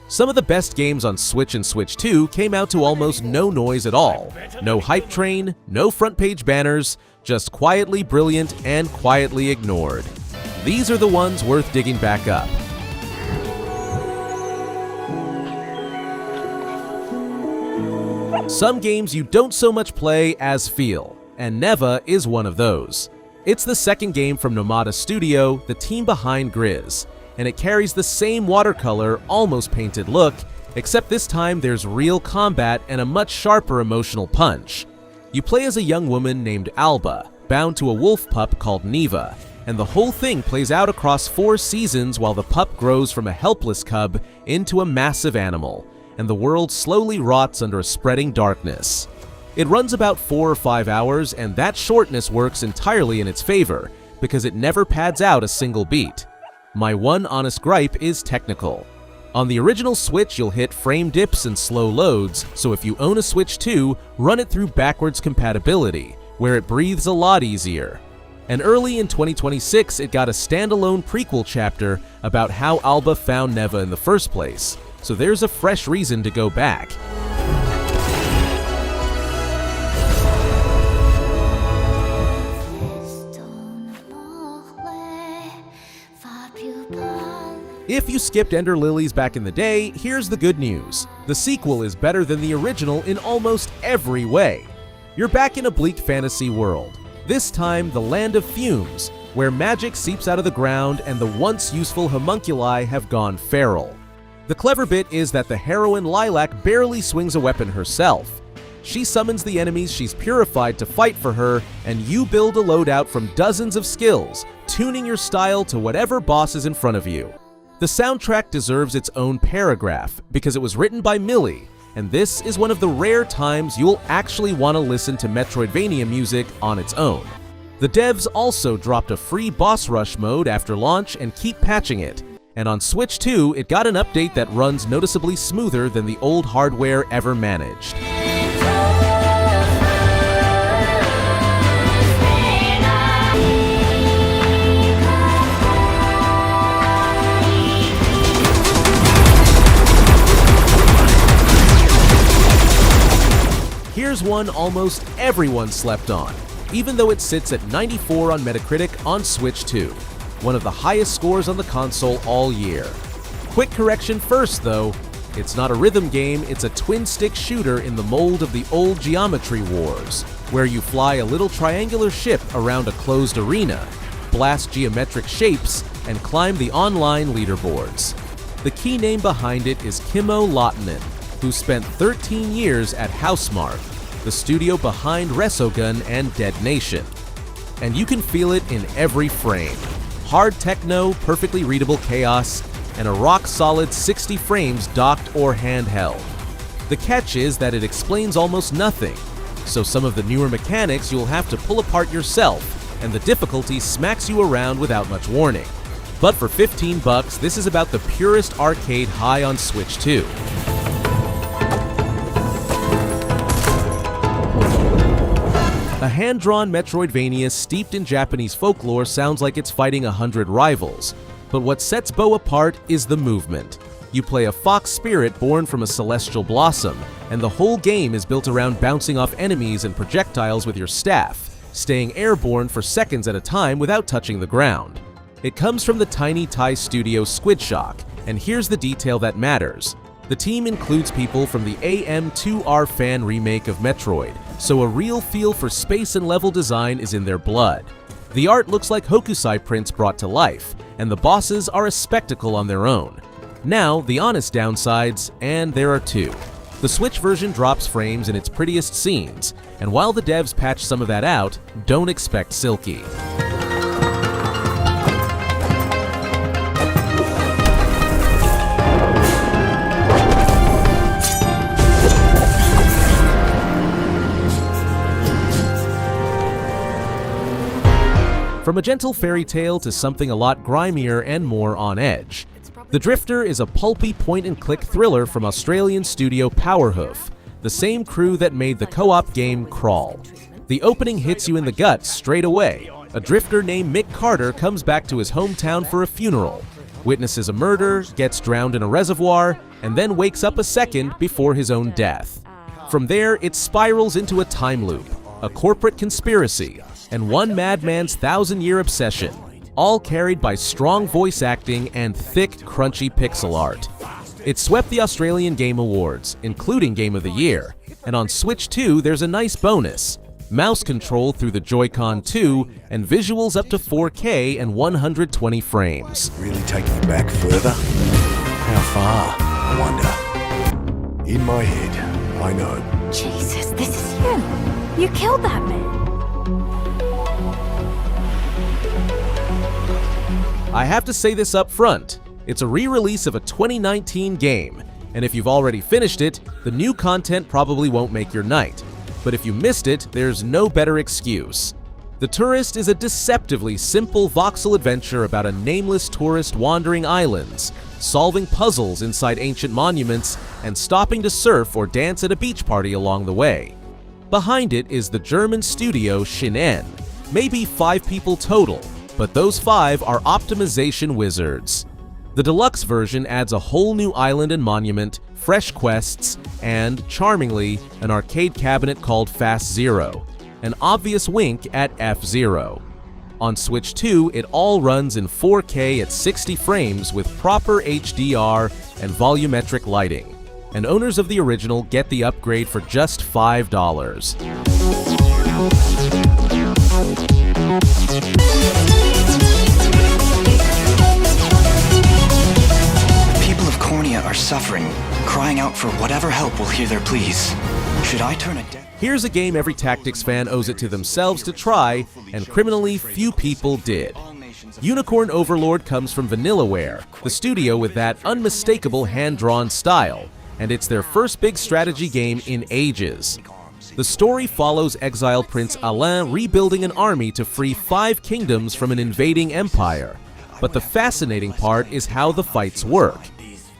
Some of the best games on Switch and Switch 2 came out to almost no noise at all. No hype train, no front page banners, just quietly brilliant and quietly ignored. These are the ones worth digging back up. Some games you don't so much play as feel, and Neva is one of those. It's the second game from Nomada Studio, the team behind Grizz, and it carries the same watercolor, almost painted look, except this time there's real combat and a much sharper emotional punch. You play as a young woman named Alba, bound to a wolf pup called Neva, and the whole thing plays out across 4 seasons while the pup grows from a helpless cub into a massive animal, and the world slowly rots under a spreading darkness. It runs about 4 or 5 hours, and that shortness works entirely in its favor, because it never pads out a single beat. My one honest gripe is technical. On the original Switch, you'll hit frame dips and slow loads, so if you own a Switch 2, run it through backwards compatibility, where it breathes a lot easier. And early in 2026, it got a standalone prequel chapter about how Alba found Neva in the first place, so there's a fresh reason to go back. If you skipped Ender Lilies back in the day, here's the good news. The sequel is better than the original in almost every way. You're back in a bleak fantasy world. This time, the land of fumes, where magic seeps out of the ground and the once useful homunculi have gone feral. The clever bit is that the heroine Lilac barely swings a weapon herself. She summons the enemies she's purified to fight for her, and you build a loadout from dozens of skills, tuning your style to whatever boss is in front of you. The soundtrack deserves its own paragraph because it was written by Millie, and this is one of the rare times you'll actually want to listen to Metroidvania music on its own. The devs also dropped a free boss rush mode after launch and keep patching it, and on Switch 2 it got an update that runs noticeably smoother than the old hardware ever managed. Here's one almost everyone slept on, even though it sits at 94 on Metacritic on Switch 2, one of the highest scores on the console all year. Quick correction first though, it's not a rhythm game, it's a twin-stick shooter in the mold of the old Geometry Wars, where you fly a little triangular ship around a closed arena, blast geometric shapes, and climb the online leaderboards. The key name behind it is Kimmo Lahtinen, who spent 13 years at Housemarque, the studio behind Resogun and Dead Nation. And you can feel it in every frame. Hard techno, perfectly readable chaos, and a rock-solid 60 frames docked or handheld. The catch is that it explains almost nothing, so some of the newer mechanics you'll have to pull apart yourself, and the difficulty smacks you around without much warning. But for $15, this is about the purest arcade high on Switch 2. A hand-drawn Metroidvania steeped in Japanese folklore sounds like it's fighting 100 rivals, but what sets Bo apart is the movement. You play a fox spirit born from a celestial blossom, and the whole game is built around bouncing off enemies and projectiles with your staff, staying airborne for seconds at a time without touching the ground. It comes from the tiny Thai studio Squidshock, and here's the detail that matters. The team includes people from the AM2R fan remake of Metroid, so a real feel for space and level design is in their blood. The art looks like Hokusai prints brought to life, and the bosses are a spectacle on their own. Now, the honest downsides, and there are two. The Switch version drops frames in its prettiest scenes, and while the devs patch some of that out, don't expect silky. From a gentle fairy tale to something a lot grimier and more on edge. The Drifter is a pulpy point-and-click thriller from Australian studio Powerhoof, the same crew that made the co-op game Crawl. The opening hits you in the gut straight away. A drifter named Mick Carter comes back to his hometown for a funeral. witnesses a murder, gets drowned in a reservoir, and then wakes up a second before his own death. From there, it spirals into a time loop, a corporate conspiracy, and one madman's 1,000-year obsession, all carried by strong voice acting and thick, crunchy pixel art. It swept the Australian Game Awards, including Game of the Year, and on Switch 2 there's a nice bonus: mouse control through the Joy-Con 2 and visuals up to 4K and 120 frames. Really taking it back further? How far, I wonder? In my head, I know. Jesus, this is you! You killed that man! I have to say this up front, it's a re-release of a 2019 game, and if you've already finished it, the new content probably won't make your night. But if you missed it, there's no better excuse. The Touryst is a deceptively simple voxel adventure about a nameless tourist wandering islands, solving puzzles inside ancient monuments, and stopping to surf or dance at a beach party along the way. Behind it is the German studio Shinen, maybe 5 people total, but those 5 are optimization wizards. The deluxe version adds a whole new island and monument, fresh quests, and, charmingly, an arcade cabinet called Fast Zero, an obvious wink at F-Zero. On Switch 2, it all runs in 4K at 60 frames with proper HDR and volumetric lighting, and owners of the original get the upgrade for just $5. Are suffering, crying out for whatever help will hear their pleas. Should I turn a deaf... Here's a game every Tactics fan owes it to themselves to try, and criminally few people did. Unicorn Overlord comes from Vanillaware, the studio with that unmistakable hand-drawn style, and it's their first big strategy game in ages. The story follows exiled Prince Alain rebuilding an army to free 5 kingdoms from an invading empire, but the fascinating part is how the fights work.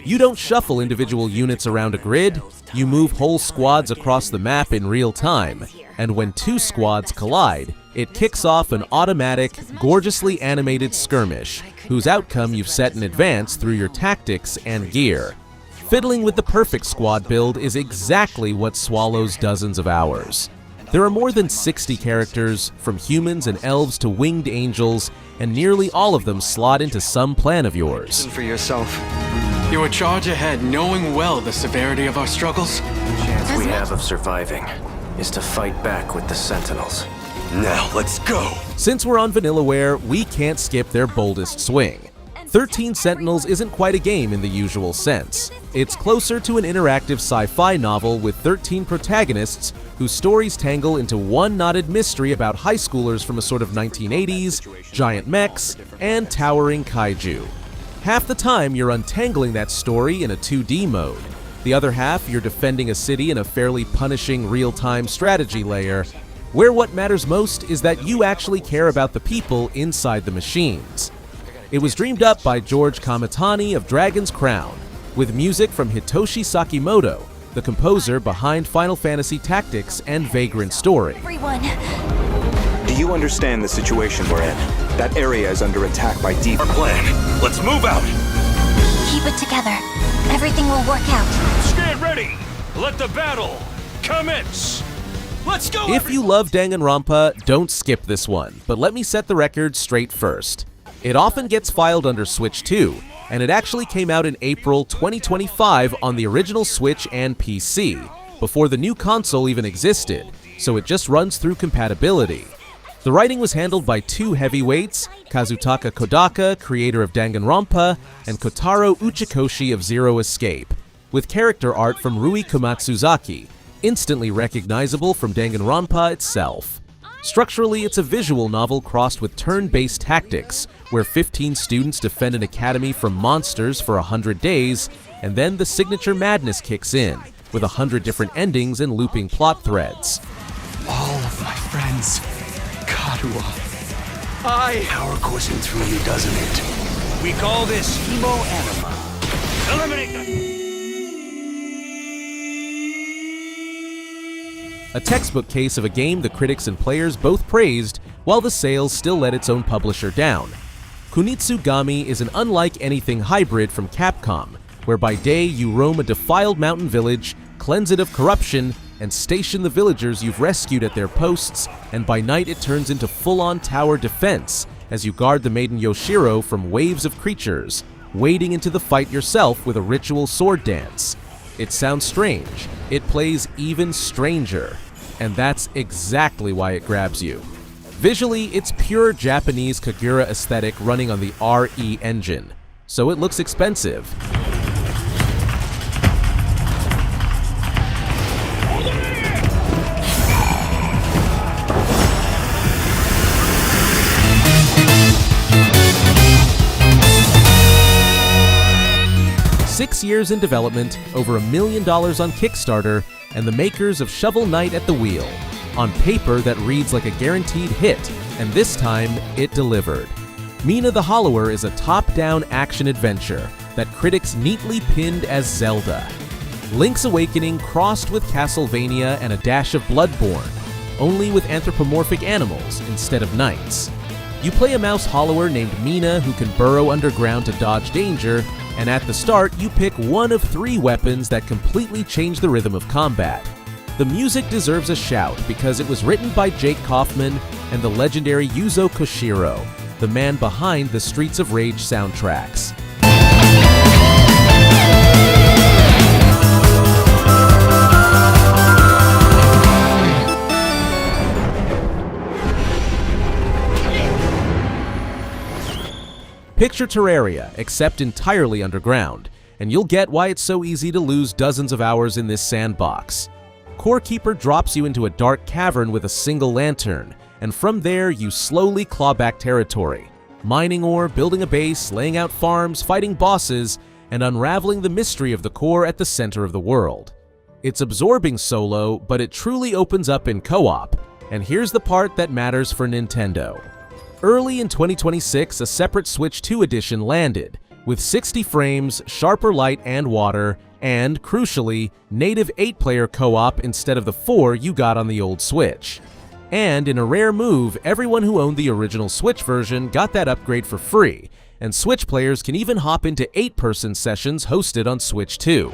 You don't shuffle individual units around a grid, you move whole squads across the map in real time, and when 2 squads collide, it kicks off an automatic, gorgeously animated skirmish, whose outcome you've set in advance through your tactics and gear. Fiddling with the perfect squad build is exactly what swallows dozens of hours. There are more than 60 characters, from humans and elves to winged angels, and nearly all of them slot into some plan of yours. For yourself. You would charge ahead knowing well the severity of our struggles? The chance we have of surviving is to fight back with the Sentinels. Now, let's go! Since we're on Vanillaware, we can't skip their boldest swing. 13 Sentinels isn't quite a game in the usual sense. It's closer to an interactive sci-fi novel with 13 protagonists whose stories tangle into one knotted mystery about high schoolers from a sort of 1980s, giant mechs, and towering kaiju. Half the time, you're untangling that story in a 2D mode. The other half, you're defending a city in a fairly punishing real-time strategy layer, where what matters most is that you actually care about the people inside the machines. It was dreamed up by George Kamitani of Dragon's Crown, with music from Hitoshi Sakimoto, the composer behind Final Fantasy Tactics and Vagrant Story. Everyone! Do you understand the situation we're in? That area is under attack by deep... Our plan. Let's move out! Keep it together. Everything will work out. Stand ready! Let the battle commence! Let's go! If you love Danganronpa, don't skip this one, but let me set the record straight first. It often gets filed under Switch 2, and it actually came out in April 2025 on the original Switch and PC, before the new console even existed, so it just runs through compatibility. The writing was handled by 2 heavyweights, Kazutaka Kodaka, creator of Danganronpa, and Kotaro Uchikoshi of Zero Escape, with character art from Rui Komatsuzaki, instantly recognizable from Danganronpa itself. Structurally, it's a visual novel crossed with turn-based tactics, where 15 students defend an academy from monsters for 100 days, and then the signature madness kicks in, with 100 different endings and looping plot threads. All of my friends. Karuwa. Power coursing through you, doesn't it? We call this Hemo Anima. Eliminate them! A textbook case of a game the critics and players both praised, while the sales still let its own publisher down. Kunitsu-Gami is an unlike anything hybrid from Capcom, where by day you roam a defiled mountain village, cleanse it of corruption, and station the villagers you've rescued at their posts, and by night it turns into full-on tower defense as you guard the maiden Yoshiro from waves of creatures, wading into the fight yourself with a ritual sword dance. It sounds strange, it plays even stranger, and that's exactly why it grabs you. Visually, it's pure Japanese Kagura aesthetic running on the RE engine, so it looks expensive. Six years in development, over $1 million on Kickstarter, and the makers of Shovel Knight at the wheel. On paper, that reads like a guaranteed hit, and this time, it delivered. Mina the Hollower is a top-down action-adventure that critics neatly pinned as Zelda. Link's Awakening crossed with Castlevania and a dash of Bloodborne, only with anthropomorphic animals instead of knights. You play a mouse hollower named Mina who can burrow underground to dodge danger, and at the start, you pick one of 3 weapons that completely change the rhythm of combat. The music deserves a shout because it was written by Jake Kaufman and the legendary Yuzo Koshiro, the man behind the Streets of Rage soundtracks. Picture Terraria, except entirely underground, and you'll get why it's so easy to lose dozens of hours in this sandbox. Core Keeper drops you into a dark cavern with a single lantern, and from there you slowly claw back territory, mining ore, building a base, laying out farms, fighting bosses, and unraveling the mystery of the core at the center of the world. It's absorbing solo, but it truly opens up in co-op, and here's the part that matters for Nintendo. Early in 2026, a separate Switch 2 edition landed, with 60 frames, sharper light and water, and, crucially, native 8-player co-op instead of the 4 you got on the old Switch. And in a rare move, everyone who owned the original Switch version got that upgrade for free, and Switch players can even hop into 8-person sessions hosted on Switch 2.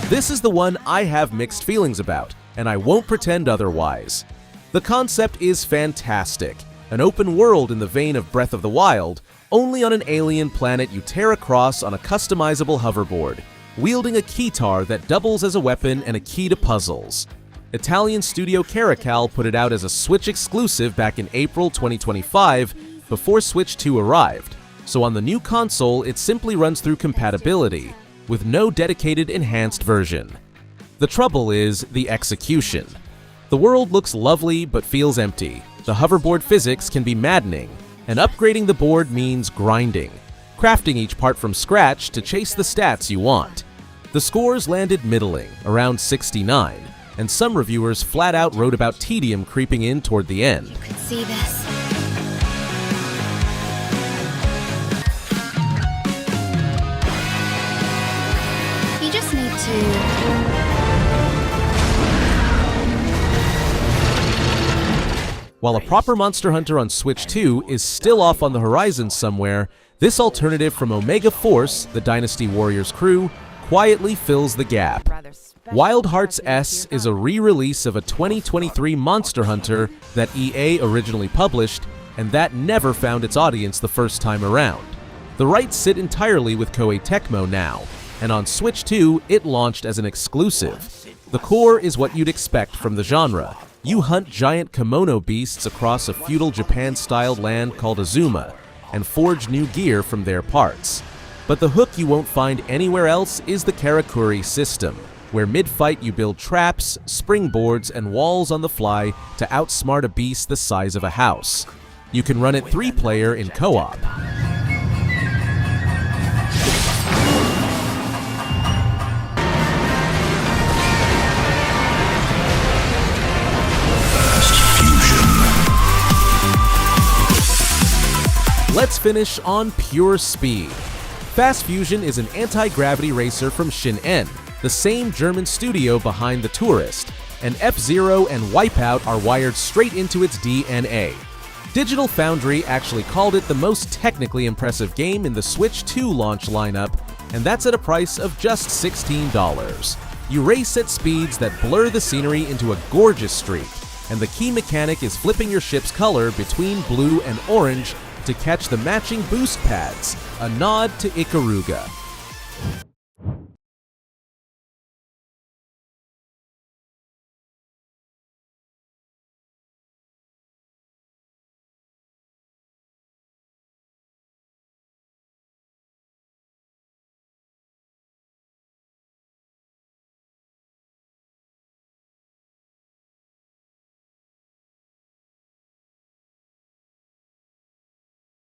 This is the one I have mixed feelings about, and I won't pretend otherwise. The concept is fantastic, an open world in the vein of Breath of the Wild, only on an alien planet you tear across on a customizable hoverboard, wielding a keytar that doubles as a weapon and a key to puzzles. Italian studio Caracal put it out as a Switch exclusive back in April 2025, before Switch 2 arrived, so on the new console it simply runs through compatibility, with no dedicated enhanced version. The trouble is the execution. The world looks lovely but feels empty, the hoverboard physics can be maddening, and upgrading the board means grinding, crafting each part from scratch to chase the stats you want. The scores landed middling, around 69, and some reviewers flat out wrote about tedium creeping in toward the end. You could see this. While a proper Monster Hunter on Switch 2 is still off on the horizon somewhere, this alternative from Omega Force, the Dynasty Warriors crew, quietly fills the gap. Wild Hearts S is a re-release of a 2023 Monster Hunter that EA originally published, and that never found its audience the first time around. The rights sit entirely with Koei Tecmo now, and on Switch 2, it launched as an exclusive. The core is what you'd expect from the genre. You hunt giant kimono beasts across a feudal Japan-styled land called Azuma, and forge new gear from their parts. But the hook you won't find anywhere else is the Karakuri system, where mid-fight you build traps, springboards, and walls on the fly to outsmart a beast the size of a house. You can run it 3-player in co-op. let's finish on pure speed. Fast Fusion is an anti-gravity racer from Shin-En, the same German studio behind the Touryst, and F-Zero and Wipeout are wired straight into its DNA. Digital Foundry actually called it the most technically impressive game in the Switch 2 launch lineup, and that's at a price of just $16. You race at speeds that blur the scenery into a gorgeous streak, and the key mechanic is flipping your ship's color between blue and orange to catch the matching boost pads, a nod to Ikaruga.